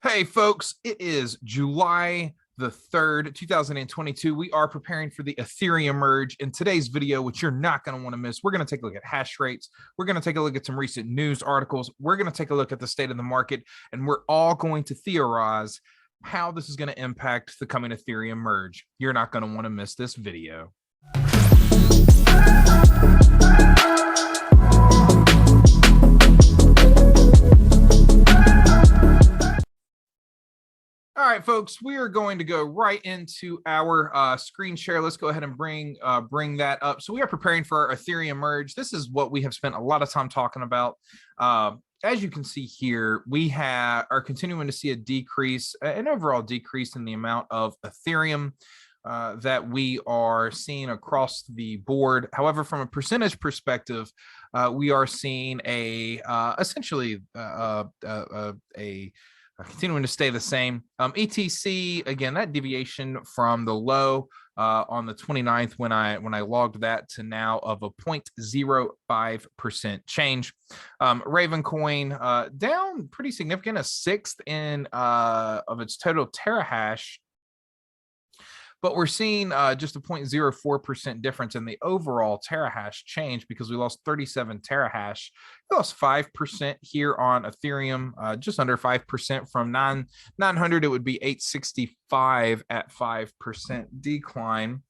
Hey folks, it is July the 3rd, 2022. We are preparing for the Ethereum merge. In today's video, which you're not going to want to miss, we're going to take a look at hash rates. We're going to take a look at some recent news articles. We're going to take a look at the state of the market, and we're all going to theorize how this is going to impact the coming Ethereum merge. You're not going to want to miss this video. All right, folks, we are going to go right into our screen share. Let's go ahead and bring that up. So we are preparing for our Ethereum merge. This is what we have spent a lot of time talking about. As you can see here, we are continuing to see a decrease, an overall decrease in the amount of Ethereum that we are seeing across the board. However, from a percentage perspective, we are seeing essentially continuing to stay the same. ETC, again, that deviation from the low on the 29th when I logged that to now of a 0.05% change. Ravencoin down pretty significant, a sixth in of its total terahash. But we're seeing just a 0.04% difference in the overall terahash change because we lost 37 terahash. We lost 5% here on Ethereum, just under 5% from 900. It would be 865 at 5% decline.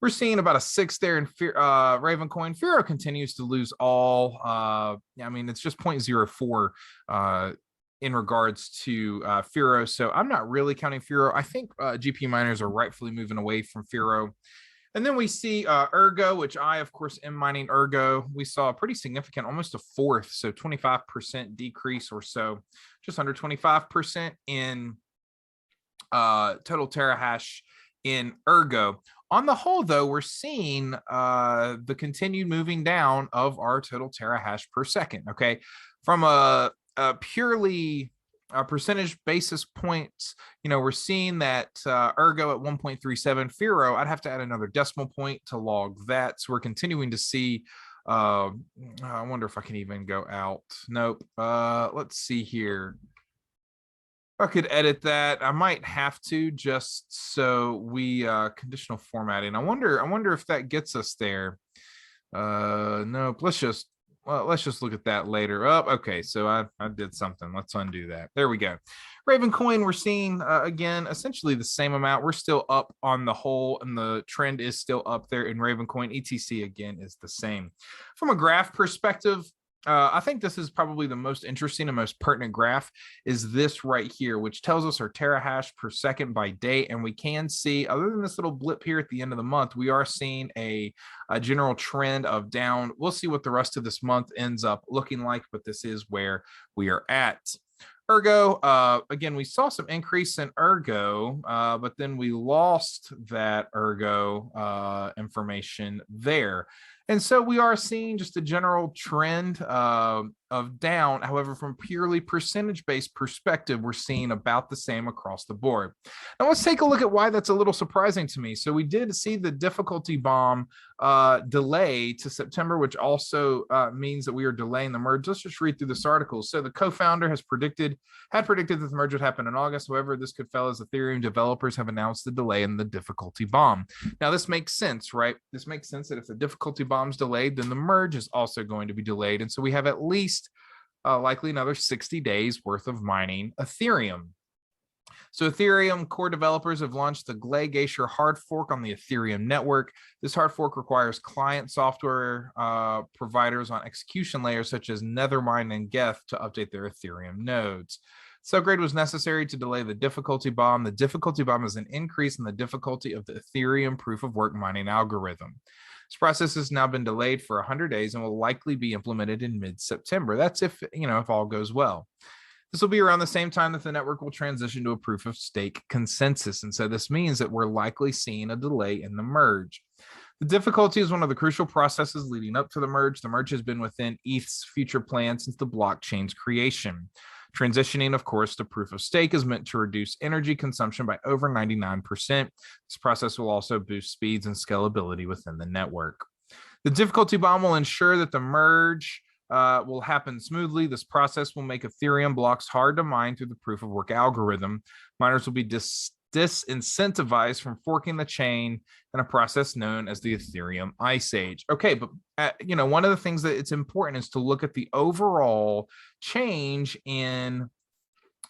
We're seeing about a sixth there in Ravencoin. Firo continues to lose all. I mean, it's just 0.04 in regards to Firo. So I'm not really counting Firo. I think GP miners are rightfully moving away from Firo. And then we see Ergo, which I, of course, am mining Ergo. We saw a pretty significant, almost a fourth, so 25% decrease or so, just under 25% in total terahash in Ergo. On the whole, though, we're seeing the continued moving down of our total terahash per second, okay? From a purely percentage basis points, we're seeing that Ergo at 1.37, Firo, I'd have to add another decimal point to log that. So we're continuing to see, I wonder if I can even go out. Nope. Let's see here. I could edit that. I might have to just so we conditional formatting. I wonder if that gets us there. Nope. Let's just look at that later. Oh, okay. So I did something. Let's undo that. There we go. Ravencoin, we're seeing again essentially the same amount. We're still up on the whole, and the trend is still up there in Ravencoin. ETC again is the same. From a graph perspective, I think this is probably the most interesting and most pertinent graph is this right here, which tells us our terahash per second by day. And we can see, other than this little blip here at the end of the month, we are seeing a general trend of down. We'll see what the rest of this month ends up looking like, but this is where we are at. Ergo, again, we saw some increase in Ergo, but then we lost that Ergo information there. And so we are seeing just a general trend of down. However, from purely percentage-based perspective, we're seeing about the same across the board. Now let's take a look at why that's a little surprising to me. So we did see the difficulty bomb delay to September, which also means that we are delaying the merge. Let's just read through this article. So the co-founder had predicted that the merge would happen in August. However, this could fail as Ethereum developers have announced the delay in the difficulty bomb. Now this makes sense, right? This makes sense that if the difficulty bomb's delayed, then the merge is also going to be delayed. And so we have at least likely another 60 days worth of mining Ethereum. So Ethereum core developers have launched the Glacier hard fork on the Ethereum network. This hard fork requires client software providers on execution layers such as Nethermind and Geth to update their Ethereum nodes. So upgrade was necessary to delay the difficulty bomb. The difficulty bomb is an increase in the difficulty of the Ethereum proof of work mining algorithm. This process has now been delayed for 100 days and will likely be implemented in mid-September. That's if all goes well. This will be around the same time that the network will transition to a proof of stake consensus. And so this means that we're likely seeing a delay in the merge. The difficulty is one of the crucial processes leading up to the merge. The merge has been within ETH's future plan since the blockchain's creation. Transitioning, of course, to proof of stake is meant to reduce energy consumption by over 99%. This process will also boost speeds and scalability within the network. The difficulty bomb will ensure that the merge will happen smoothly. This process will make Ethereum blocks hard to mine through the proof of work algorithm. Miners will be disincentivized from forking the chain in a process known as the Ethereum Ice Age. Okay, but one of the things that it's important is to look at the overall change in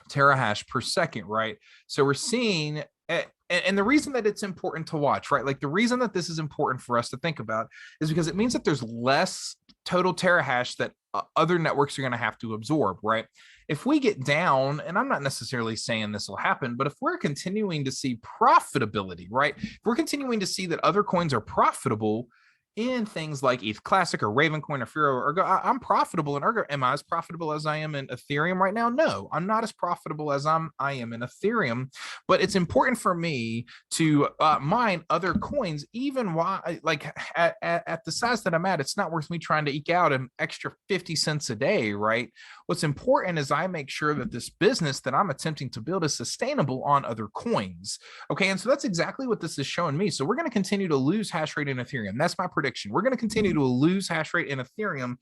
terahash per second, right? So we're seeing, and the reason that it's important to watch, right? Like the reason that this is important for us to think about is because it means that there's less total terahash that other networks are going to have to absorb, right? If we get down, and I'm not necessarily saying this will happen, but if we're continuing to see profitability, right? If we're continuing to see that other coins are profitable in things like ETH Classic or Ravencoin or Firo or Ergo, I'm profitable in Ergo. Am I as profitable as I am in Ethereum right now? No, I'm not as profitable as I am in Ethereum. But it's important for me to mine other coins, even while like at the size that I'm at. It's not worth me trying to eke out an extra 50 cents a day, right? What's important is I make sure that this business that I'm attempting to build is sustainable on other coins. Okay, and so that's exactly what this is showing me. So we're going to continue to lose hash rate in Ethereum. That's my prediction. We're going to continue to lose hash rate in Ethereum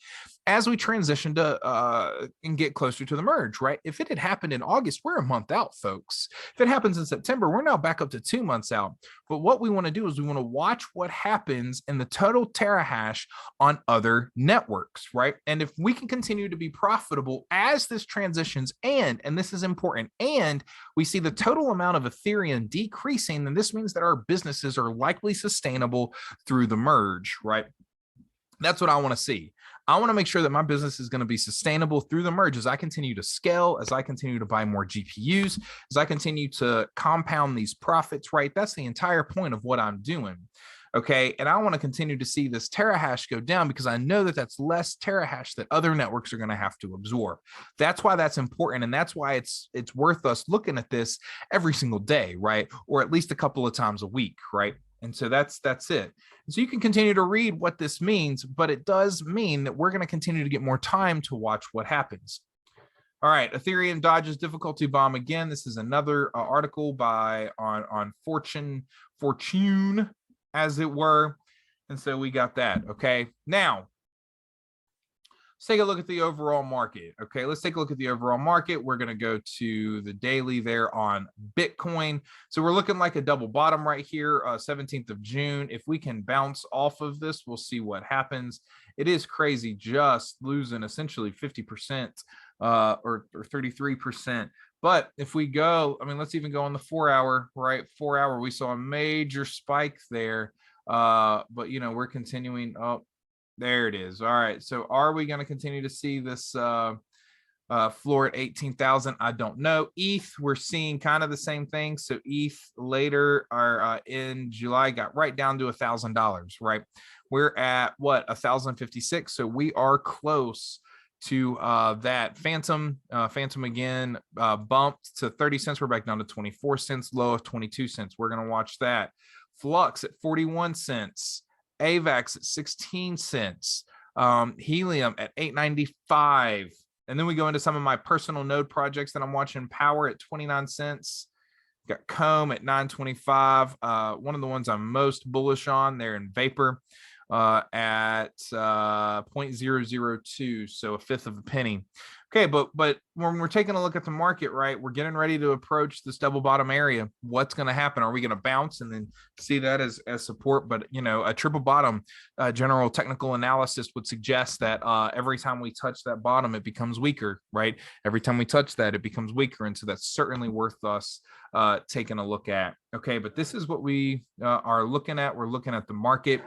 as we transition to and get closer to the merge, right? If it had happened in August, we're a month out, folks. If it happens in September, we're now back up to 2 months out. But what we want to do is we want to watch what happens in the total terahash on other networks, right? And if we can continue to be profitable as this transitions, and this is important, and we see the total amount of Ethereum decreasing, then this means that our businesses are likely sustainable through the merge, right? That's what I want to see. I want to make sure that my business is going to be sustainable through the merge as I continue to scale, as I continue to buy more GPUs, as I continue to compound these profits, right? That's the entire point of what I'm doing. Okay, and I want to continue to see this terahash go down because I know that that's less terahash that other networks are going to have to absorb. That's why that's important, and that's why it's worth us looking at this every single day, right? Or at least a couple of times a week, right? And so that's it. So you can continue to read what this means, but it does mean that we're going to continue to get more time to watch what happens. All right, Ethereum dodges difficulty bomb again. This is another article on Fortune, as it were. And so we got that. Okay, now let's take a look at the overall market. Okay, let's take a look at the overall market. We're going to go to the daily there on Bitcoin. So we're looking like a double bottom right here, 17th of June. If we can bounce off of this, we'll see what happens. It is crazy, just losing essentially 50% or 33%. But if we go, I mean, let's even go on the 4 hour, right? 4 hour, we saw a major spike there. But, we're continuing. Oh, there it is. All right. So are we going to continue to see this floor at 18,000? I don't know. ETH, we're seeing kind of the same thing. So ETH later in July got right down to $1,000, right? We're at what, 1,056. So we are close to that. Phantom again bumped to 30 cents. We're back down to 24 cents, low of 22 cents. We're going to watch that. Flux at 41 cents. AVAX at 16 cents, Helium at 8.95. And then we go into some of my personal node projects that I'm watching. Power at 29 cents. Got Comb at 9.25. One of the ones I'm most bullish on there in Vapor at 0.002, so a fifth of a penny. Okay, but when we're taking a look at the market, right, we're getting ready to approach this double bottom area. What's going to happen? Are we going to bounce and then see that as support? But a triple bottom, general technical analysis would suggest that every time we touch that bottom, it becomes weaker, right? Every time we touch that, it becomes weaker, and so that's certainly worth us taking a look at. Okay, but this is what we are looking at. We're looking at the market.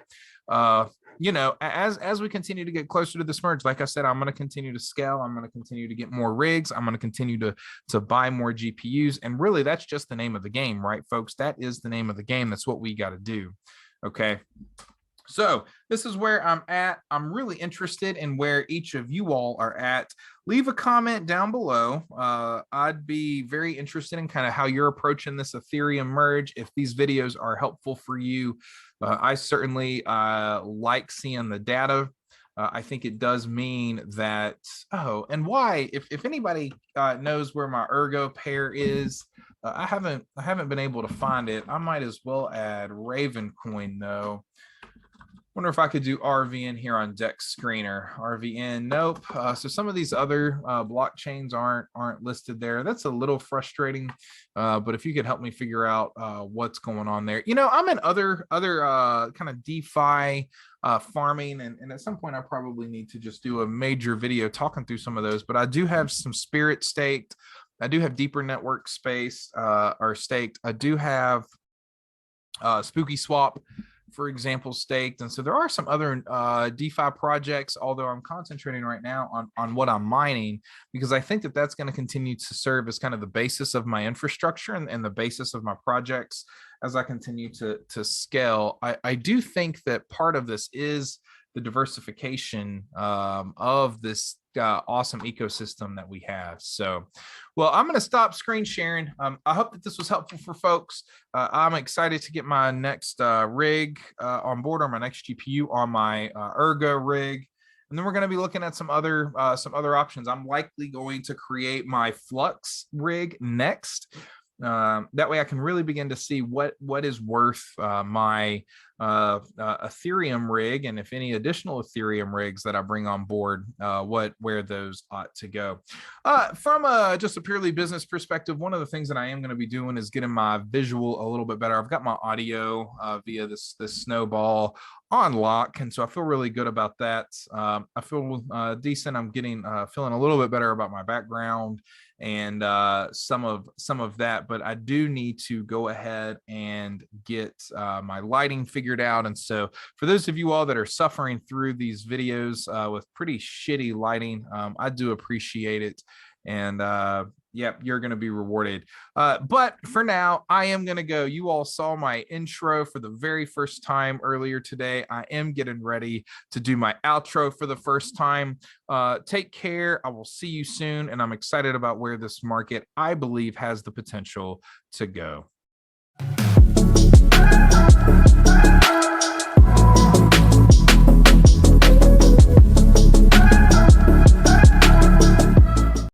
As we continue to get closer to this merge, like I said, I'm going to continue to scale. I'm going to continue to get more rigs. I'm going to continue to buy more GPUs. And really, that's just the name of the game, right, folks? That is the name of the game. That's what we got to do. Okay. So this is where I'm at. I'm really interested in where each of you all are at. Leave a comment down below. I'd be very interested in kind of how you're approaching this Ethereum merge. If these videos are helpful for you, I certainly like seeing the data. I think it does mean that, and why, if anybody knows where my Ergo pair is, I haven't been able to find it. I might as well add Ravencoin though. Wonder if I could do RVN here on Dex Screener. RVN, nope. So some of these other blockchains aren't listed there. That's a little frustrating. But if you could help me figure out what's going on there. I'm in other kind of DeFi farming, and at some point I probably need to just do a major video talking through some of those. But I do have some Spirit staked. I do have Deeper Network space or staked. I do have Spooky Swap, for example, staked. And so there are some other DeFi projects, although I'm concentrating right now on what I'm mining, because I think that that's going to continue to serve as kind of the basis of my infrastructure and the basis of my projects as I continue to scale. I do think that part of this is the diversification of this awesome ecosystem that we have. So, well, I'm going to stop screen sharing. I hope that this was helpful for folks. I'm excited to get my next rig on board, or my next GPU on my Ergo rig. And then we're going to be looking at some other options. I'm likely going to create my Flux rig next. That way I can really begin to see what is worth my Ethereum rig, and if any additional Ethereum rigs that I bring on board, where those ought to go. From just a purely business perspective, one of the things that I am going to be doing is getting my visual a little bit better. I've got my audio via this Snowball on lock, and so I feel really good about that. I feel decent. I'm feeling a little bit better about my background and some of that, but I do need to go ahead and get my lighting figured out. And so for those of you all that are suffering through these videos with pretty shitty lighting, I do appreciate it. And yep, you're going to be rewarded. But for now, I am going to go. You all saw my intro for the very first time earlier today. I am getting ready to do my outro for the first time. Take care. I will see you soon. And I'm excited about where this market, I believe, has the potential to go.